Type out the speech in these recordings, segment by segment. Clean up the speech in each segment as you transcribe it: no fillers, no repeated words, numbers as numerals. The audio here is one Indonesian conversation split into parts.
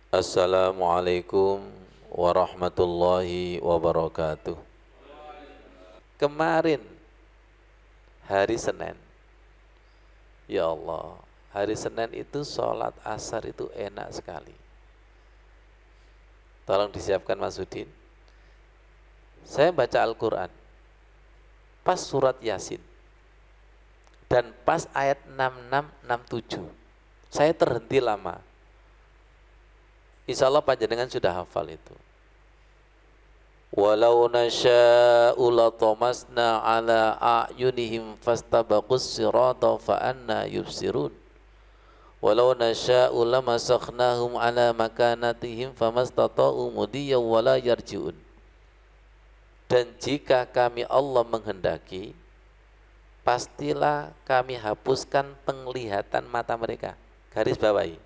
Assalamualaikum warahmatullahi wabarakatuh. Kemarin hari Senin, ya Allah, hari Senin itu sholat asar itu enak sekali. Tolong disiapkan Mas Udin. Saya baca Al-Quran, pas surat Yasin, dan pas ayat 66-67. Saya terhenti lama. Insya Allah panjenengan sudah hafal itu. Walau nasya'u latamasna ala a'yunihim fastabaqus sirata fa'anna yubsirun. Walau nasya'u lamasakhnahum ala makanatihim famastata'u mudiyan wala yarji'un. Dan jika kami Allah menghendaki, pastilah kami hapuskan penglihatan mata mereka. Garis bawahi.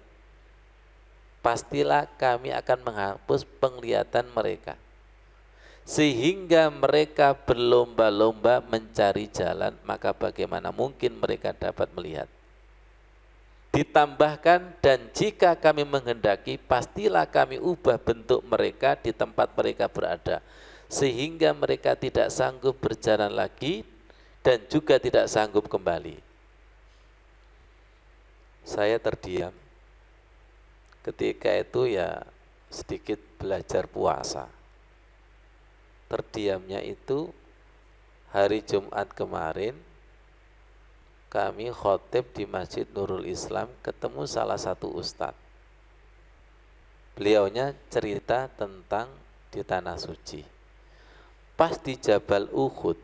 Pastilah kami akan menghapus penglihatan mereka, sehingga mereka berlomba-lomba mencari jalan, maka bagaimana mungkin mereka dapat melihat. Ditambahkan, dan jika kami menghendaki, pastilah kami ubah bentuk mereka di tempat mereka berada, sehingga mereka tidak sanggup berjalan lagi dan juga tidak sanggup kembali. Saya terdiam. Ketika itu ya sedikit belajar puasa. Terdiamnya itu hari Jumat kemarin kami khotib di Masjid Nurul Islam, ketemu salah satu ustadz. Beliaunya cerita tentang di Tanah Suci. Pas di Jabal Uhud,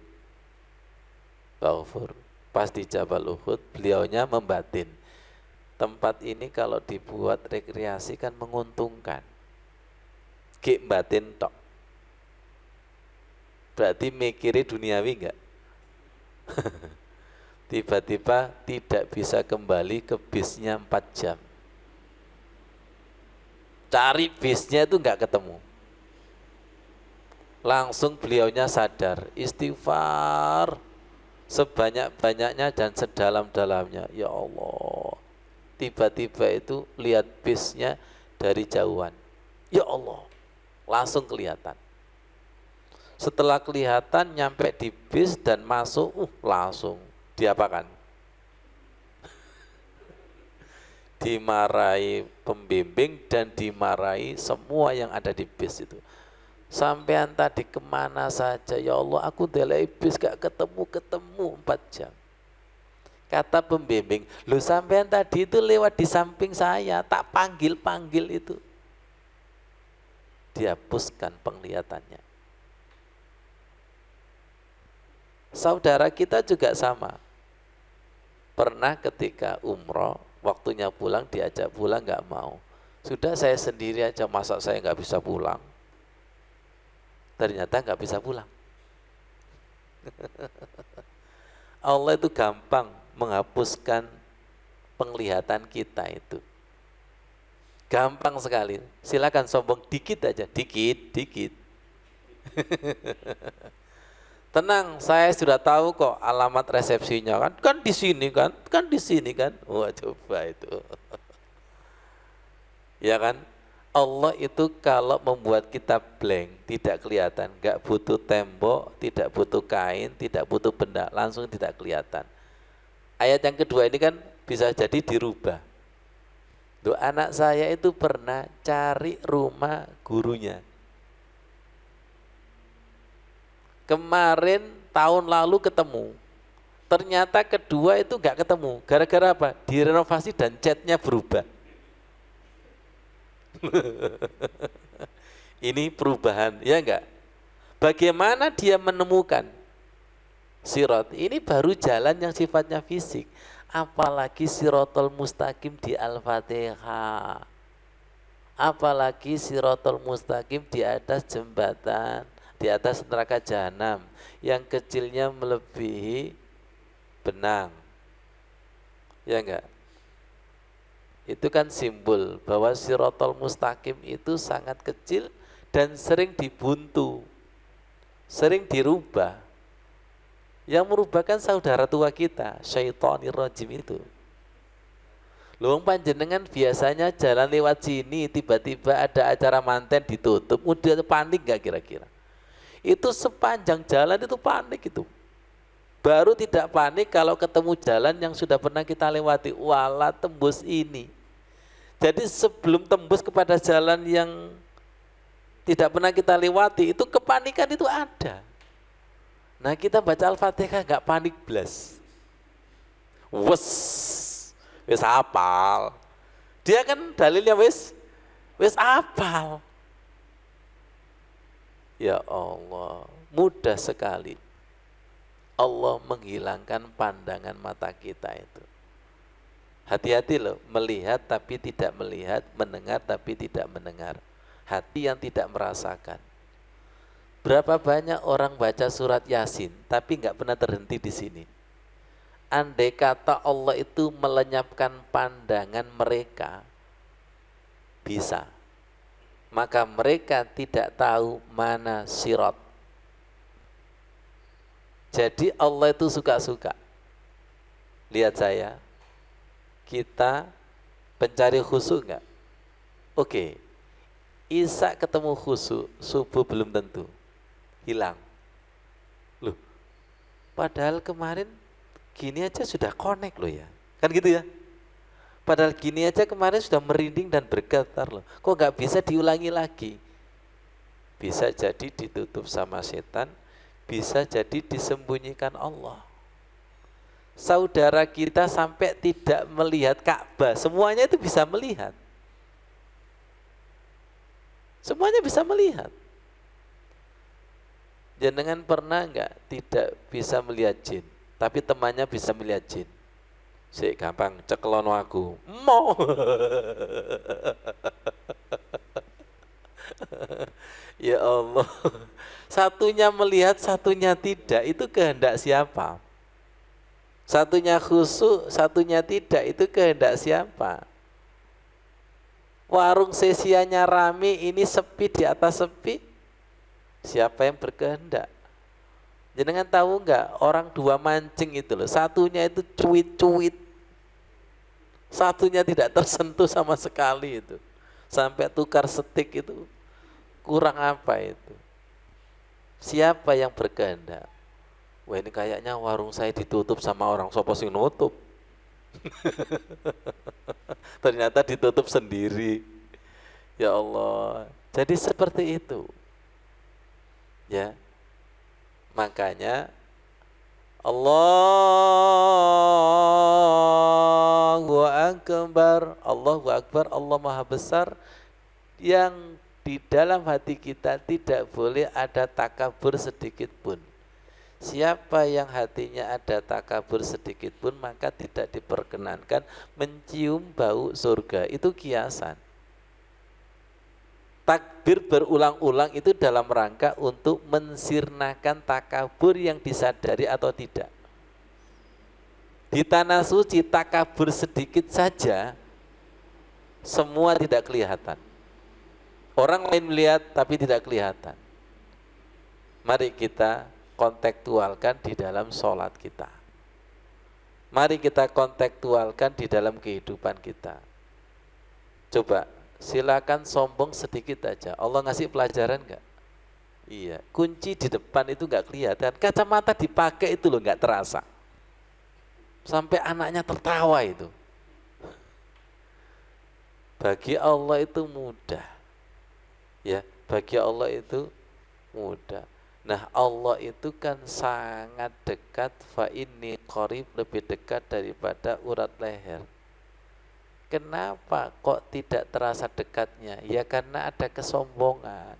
pas di Jabal Uhud, beliaunya membatin. Tempat ini kalau dibuat rekreasi kan menguntungkan. Gek batin tok. Berarti mikiri duniawi enggak? Tiba-tiba tidak bisa kembali ke bisnya 4 jam. Cari bisnya itu enggak ketemu. Langsung beliaunya sadar, istighfar sebanyak-banyaknya dan sedalam-dalamnya. Ya Allah, tiba-tiba itu lihat bisnya dari jauhan. Ya Allah, langsung kelihatan. Setelah kelihatan nyampe di bis dan masuk, langsung diapakan? Dimarahi pembimbing dan dimarahi semua yang ada di bis itu. Sampean tadi kemana saja? Ya Allah, aku delai bis gak ketemu 4 jam. Kata pembimbing, lu sampean tadi itu lewat di samping saya, tak panggil-panggil itu. Dihapuskan penglihatannya. Saudara kita juga sama. Pernah ketika umroh, waktunya pulang diajak pulang gak mau. Sudah saya sendiri aja, masa saya gak bisa pulang? Ternyata gak bisa pulang. Allah itu gampang menghapuskan penglihatan kita itu. Gampang sekali. Silakan sombong dikit aja, dikit. Tenang, saya sudah tahu kok alamat resepsinya kan. Kan di sini kan. Wah, coba itu. Ya kan? Allah itu kalau membuat kita blank, tidak kelihatan, enggak butuh tembok, tidak butuh kain, tidak butuh benda, langsung tidak kelihatan. Ayat yang kedua ini kan bisa jadi dirubah. Tuh, anak saya itu pernah cari rumah gurunya. Kemarin tahun lalu ketemu. Ternyata kedua itu enggak ketemu. Gara-gara apa? Direnovasi dan catnya berubah. Ini perubahan, ya enggak? Bagaimana dia menemukan sirat? Ini baru jalan yang sifatnya fisik. Apalagi siratul mustaqim di Al-Fatihah. Apalagi siratul mustaqim di atas jembatan, di atas neraka jahanam yang kecilnya melebihi benang. Ya enggak? Itu kan simbol bahwa siratul mustaqim itu sangat kecil dan sering dibuntu, sering dirubah. Yang merubahkan saudara tua kita, syaitonir rajim itu. Lho panjenengan biasanya jalan lewat sini, tiba-tiba ada acara manten ditutup, udah panik gak kira-kira? Itu sepanjang jalan itu panik itu. Baru tidak panik kalau ketemu jalan yang sudah pernah kita lewati. Wala tembus ini. Jadi sebelum tembus kepada jalan yang tidak pernah kita lewati, itu kepanikan itu ada. Nah kita baca Al-Fatihah gak panik blas. Wes hafal. Dia kan dalilnya wes hafal. Ya Allah, mudah sekali Allah menghilangkan pandangan mata kita itu. Hati-hati loh, melihat tapi tidak melihat, mendengar tapi tidak mendengar. Hati yang tidak merasakan. Berapa banyak orang baca surat Yasin tapi nggak pernah terhenti di sini. Andai kata Allah itu melenyapkan pandangan mereka, bisa. Maka mereka tidak tahu mana sirat. Jadi Allah itu suka-suka. Lihat saya, kita pencari khusyuk enggak? Oke, Isya ketemu khusyuk, subuh belum tentu, hilang. Loh, padahal kemarin gini aja sudah connect loh ya, kan gitu ya. Padahal gini aja kemarin sudah merinding dan bergetar loh. Kok nggak bisa diulangi lagi? Bisa jadi ditutup sama setan, bisa jadi disembunyikan Allah. Saudara kita sampai tidak melihat Ka'bah, semuanya itu bisa melihat. Semuanya bisa melihat. Jenengan pernah nggak tidak bisa melihat jin, tapi temannya bisa melihat jin? Sik gampang, cekelono aku. Mau. Ya Allah. Satunya melihat, satunya tidak. Itu kehendak siapa? Satunya khusyuk, satunya tidak. Itu kehendak siapa? Warung sesianya rame, ini sepi di atas sepi. Siapa yang berkehendak? Jenengan tahu nggak orang dua mancing itu loh, satunya itu cuit-cuit, satunya tidak tersentuh sama sekali itu, sampai tukar setik itu, kurang apa itu? Siapa yang berkehendak? Wah ini kayaknya warung saya ditutup sama orang, sopo sing nutup? Ternyata ditutup sendiri. Ya Allah, jadi seperti itu, ya. Makanya Allahu Akbar, Allahu Akbar, Allah Maha Besar. Yang di dalam hati kita tidak boleh ada takabur sedikit pun. Siapa yang hatinya ada takabur sedikit pun, maka tidak diperkenankan mencium bau surga. Itu kiasan. Takbir berulang-ulang itu dalam rangka untuk mensirnakan takabur yang disadari atau tidak. Di tanah suci takabur sedikit saja, semua tidak kelihatan. Orang lain melihat tapi tidak kelihatan. Mari kita kontekstualkan di dalam sholat kita. Mari kita kontekstualkan di dalam kehidupan kita. Coba silakan sombong sedikit aja. Allah ngasih pelajaran enggak? Iya, kunci di depan itu enggak kelihatan. Kacamata dipakai itu loh enggak terasa. Sampai anaknya tertawa itu. Bagi Allah itu mudah. Ya, bagi Allah itu mudah. Nah, Allah itu kan sangat dekat, fa inni qarib, lebih dekat daripada urat leher. Kenapa kok tidak terasa dekatnya? Ya karena ada kesombongan.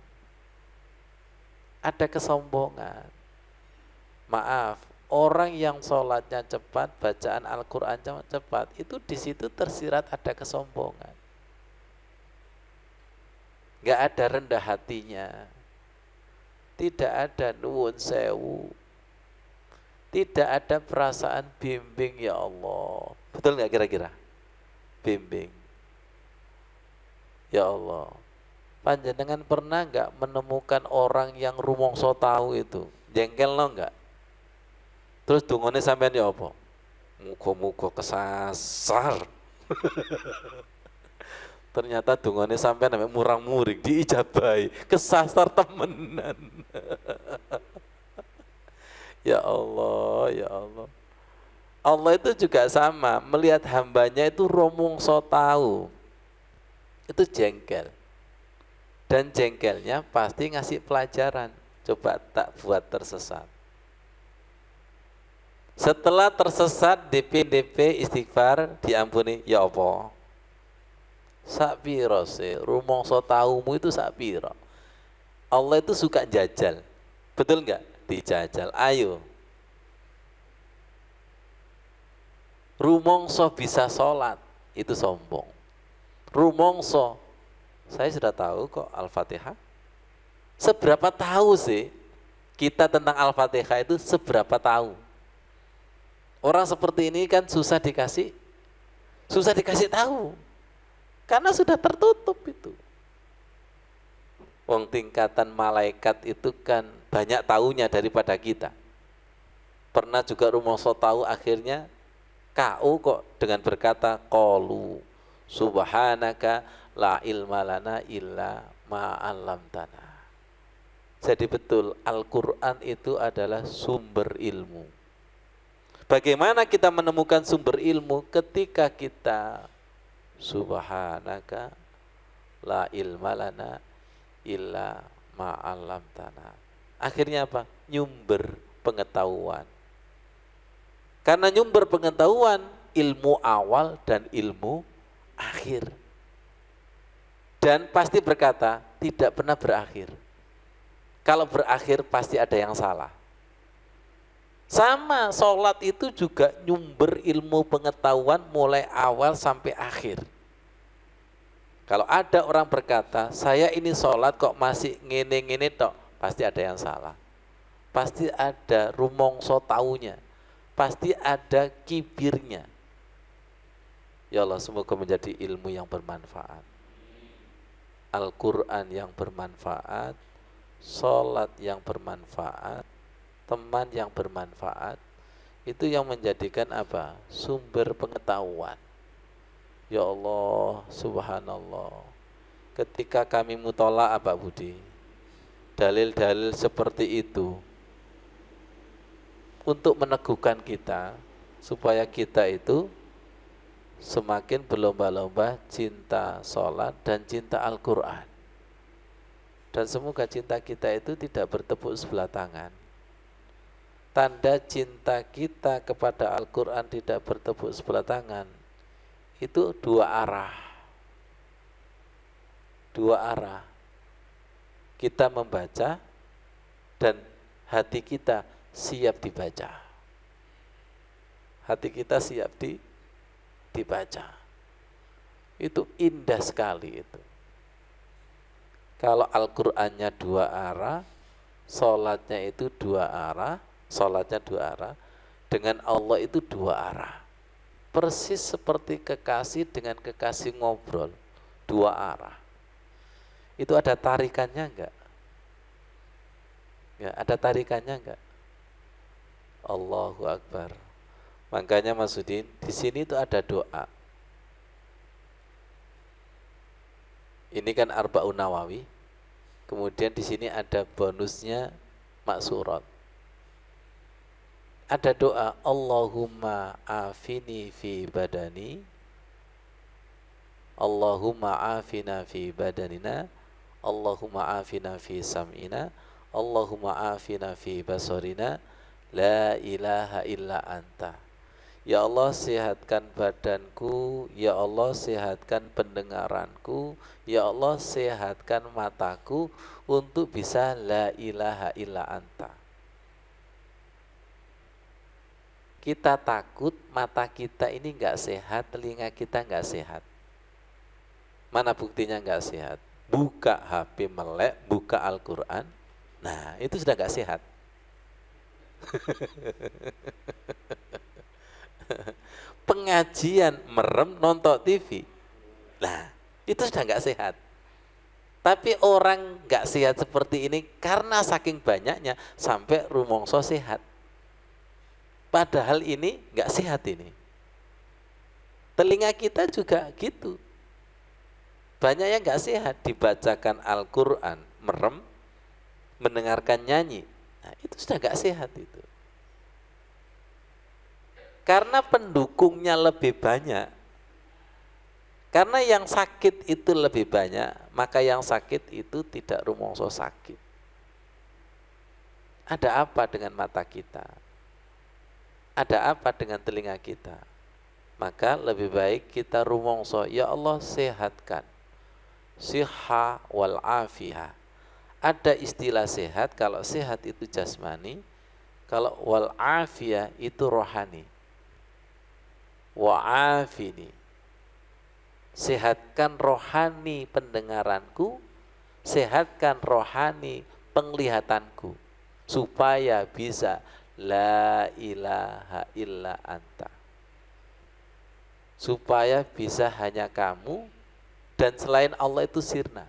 Ada kesombongan. Maaf, orang yang sholatnya cepat, bacaan Al-Quran cepat, itu di situ tersirat ada kesombongan. Gak ada rendah hatinya. Tidak ada nuwun sewu. Tidak ada perasaan bimbing, ya Allah. Betul gak kira-kira? Bimbing. Ya Allah, panjenengan pernah enggak menemukan orang yang rumongso tahu itu? Jengkel lo enggak? Terus dungone sampean ya apa? Muga-muga kesasar. Ternyata dungane sampean sampai murang-muring diijabahi, kesasar temenan. Ya Allah, ya Allah. Allah itu juga sama, melihat hambanya itu romongso tahu, itu jengkel. Dan jengkelnya pasti ngasih pelajaran, coba tak buat tersesat. Setelah tersesat, DP istighfar, diampuni, ya Allah. Sakpiro sih, rumongso taumu itu sakpiro. Allah itu suka jajal, betul nggak? Dijajal, ayo. Rumongso bisa sholat, itu sombong. Rumongso, saya sudah tahu kok Al-Fatihah. Seberapa tahu sih kita tentang Al-Fatihah itu seberapa tahu? Orang seperti ini kan susah dikasih tahu. Karena sudah tertutup itu. Wong tingkatan malaikat itu kan banyak tahunya daripada kita. Pernah juga rumongso tahu akhirnya KO kok dengan berkata qalu subhanaka la ilma lana illa ma 'allamtana. Jadi betul Al-Qur'an itu adalah sumber ilmu. Bagaimana kita menemukan sumber ilmu ketika kita subhanaka la ilma lana illa ma 'allamtana. Akhirnya apa? Nyumber pengetahuan. Karena nyumber pengetahuan, ilmu awal dan ilmu akhir. Dan pasti berkata, tidak pernah berakhir. Kalau berakhir pasti ada yang salah. Sama, sholat itu juga nyumber ilmu pengetahuan mulai awal sampai akhir. Kalau ada orang berkata, saya ini sholat kok masih ngene-ngene tok, pasti ada yang salah. Pasti ada rumongso taunya. Pasti ada kibirnya. Ya Allah, semoga menjadi ilmu yang bermanfaat. Al-Quran yang bermanfaat, sholat yang bermanfaat, teman yang bermanfaat, itu yang menjadikan apa? Sumber pengetahuan. Ya Allah, subhanallah. Ketika kami mutola'ah Pak Budi, dalil-dalil seperti itu, untuk meneguhkan kita supaya kita itu semakin berlomba-lomba cinta sholat dan cinta Al-Quran. Dan semoga cinta kita itu tidak bertepuk sebelah tangan. Tanda cinta kita kepada Al-Quran tidak bertepuk sebelah tangan itu dua arah. Dua arah. Kita membaca dan hati kita siap dibaca. Hati kita siap dibaca. Itu indah sekali itu. Kalau Al-Qur'annya dua arah, sholatnya itu dua arah, sholatnya dua arah, dengan Allah itu dua arah. Persis seperti kekasih dengan kekasih ngobrol, dua arah. Itu ada tarikannya enggak? Ya, ada tarikannya enggak? Allahu Akbar. Makanya Mas Udin, di sini itu ada doa. Ini kan Arba'un Nawawi. Kemudian di sini ada bonusnya maksurat. Ada doa Allahumma afini fi badani, Allahumma afina fi badanina, Allahumma afina fi sam'ina, Allahumma afina fi basarina, la ilaha illa anta. Ya Allah sehatkan badanku, ya Allah sehatkan pendengaranku, ya Allah sehatkan mataku untuk bisa la ilaha illa anta. Kita takut mata kita ini enggak sehat, telinga kita enggak sehat. Mana buktinya enggak sehat? Buka HP melek, buka Al-Quran, nah itu sudah enggak sehat. Pengajian merem nonton TV, nah itu sudah enggak sehat. Tapi orang enggak sehat seperti ini karena saking banyaknya sampai rumongso sehat. Padahal ini enggak sehat ini. Telinga kita juga gitu. Banyak yang nggak sehat, dibacakan Al-Quran, merem, mendengarkan nyanyi. Nah, itu sudah nggak sehat itu. Karena pendukungnya lebih banyak, karena yang sakit itu lebih banyak, maka yang sakit itu tidak rumongso sakit. Ada apa dengan mata kita? Ada apa dengan telinga kita? Maka lebih baik kita rumongso, ya Allah sehatkan. Siha wal afiyah. Ada istilah sehat, kalau sehat itu jasmani, kalau wal afiyah itu rohani. Wa afini. Sehatkan rohani pendengaranku, sehatkan rohani penglihatanku, supaya bisa la ilaha illa anta. Supaya bisa hanya kamu dan selain Allah itu sirna.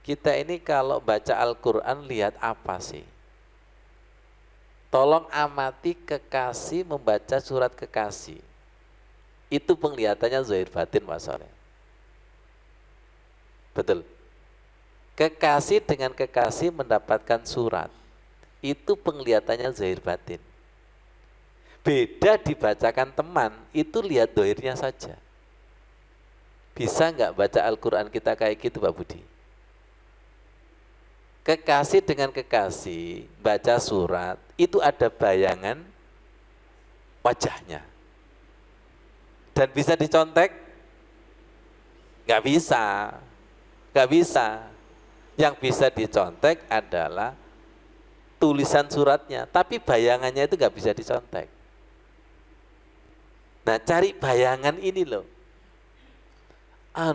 Kita ini kalau baca Al-Quran lihat apa sih? Tolong amati kekasih membaca surat kekasih. Itu penglihatannya zahir batin Mas Soleh. Betul. Kekasih dengan kekasih mendapatkan surat. Itu penglihatannya zahir batin. Beda dibacakan teman, itu lihat dohirnya saja. Bisa nggak baca Al-Quran kita kayak gitu Pak Budi? Kekasih dengan kekasih, baca surat, itu ada bayangan wajahnya. Dan bisa dicontek? Nggak bisa. Nggak bisa. Yang bisa dicontek adalah tulisan suratnya, tapi bayangannya itu nggak bisa dicontek. Nah, cari bayangan ini loh.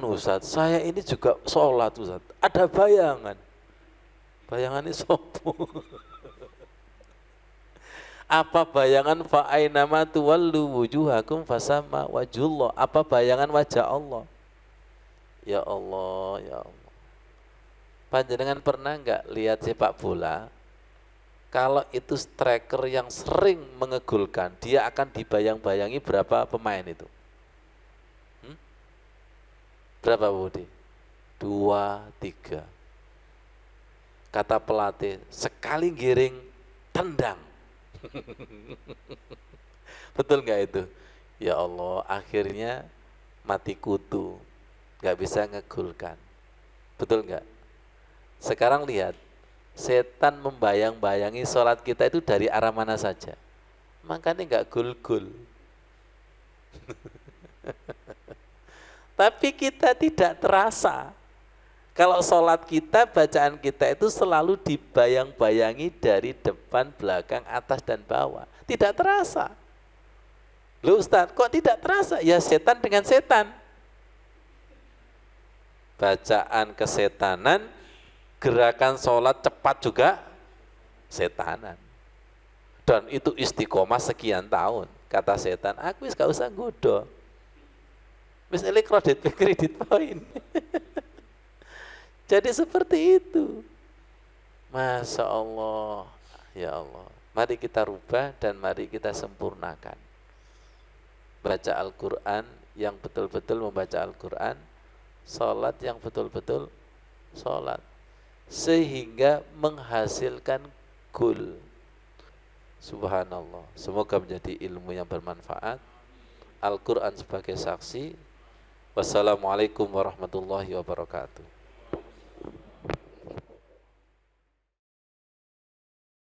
Ustaz, saya ini juga sholat Ustaz, ada bayangan. Bayangannya sopo. Apa bayangan fa'ainama tuwallu wujuhakum fasama wajhullah. Apa bayangan wajah Allah? Ya Allah, ya Allah. Panjenengan pernah nggak lihat sepak bola? Kalau itu striker yang sering mengegulkan, dia akan dibayang-bayangi berapa pemain itu? Berapa Budi? 2, 3. Kata pelatih, sekali giring, tendang. Betul nggak itu? Ya Allah, akhirnya mati kutu, nggak bisa ngegulkan. Betul nggak? Sekarang lihat, setan membayang-bayangi sholat kita itu dari arah mana saja. Makanya nggak gul-gul. Tapi kita tidak terasa. Kalau sholat kita, bacaan kita itu selalu dibayang-bayangi dari depan, belakang, atas, dan bawah. Tidak terasa. Loh Ustaz, kok tidak terasa? Ya setan dengan setan. Bacaan kesetanan, gerakan sholat cepat juga setanan. Dan itu istiqomah sekian tahun. Kata setan, aku gak usah godo. Wis elik kredit poin. Jadi seperti itu. Masya Allah. Ya Allah. Mari kita rubah dan mari kita sempurnakan. Baca Al-Quran yang betul-betul membaca Al-Quran. Sholat yang betul-betul sholat. Sehingga menghasilkan gul. Subhanallah. Semoga menjadi ilmu yang bermanfaat. Al-Quran sebagai saksi. Wassalamualaikum warahmatullahi wabarakatuh.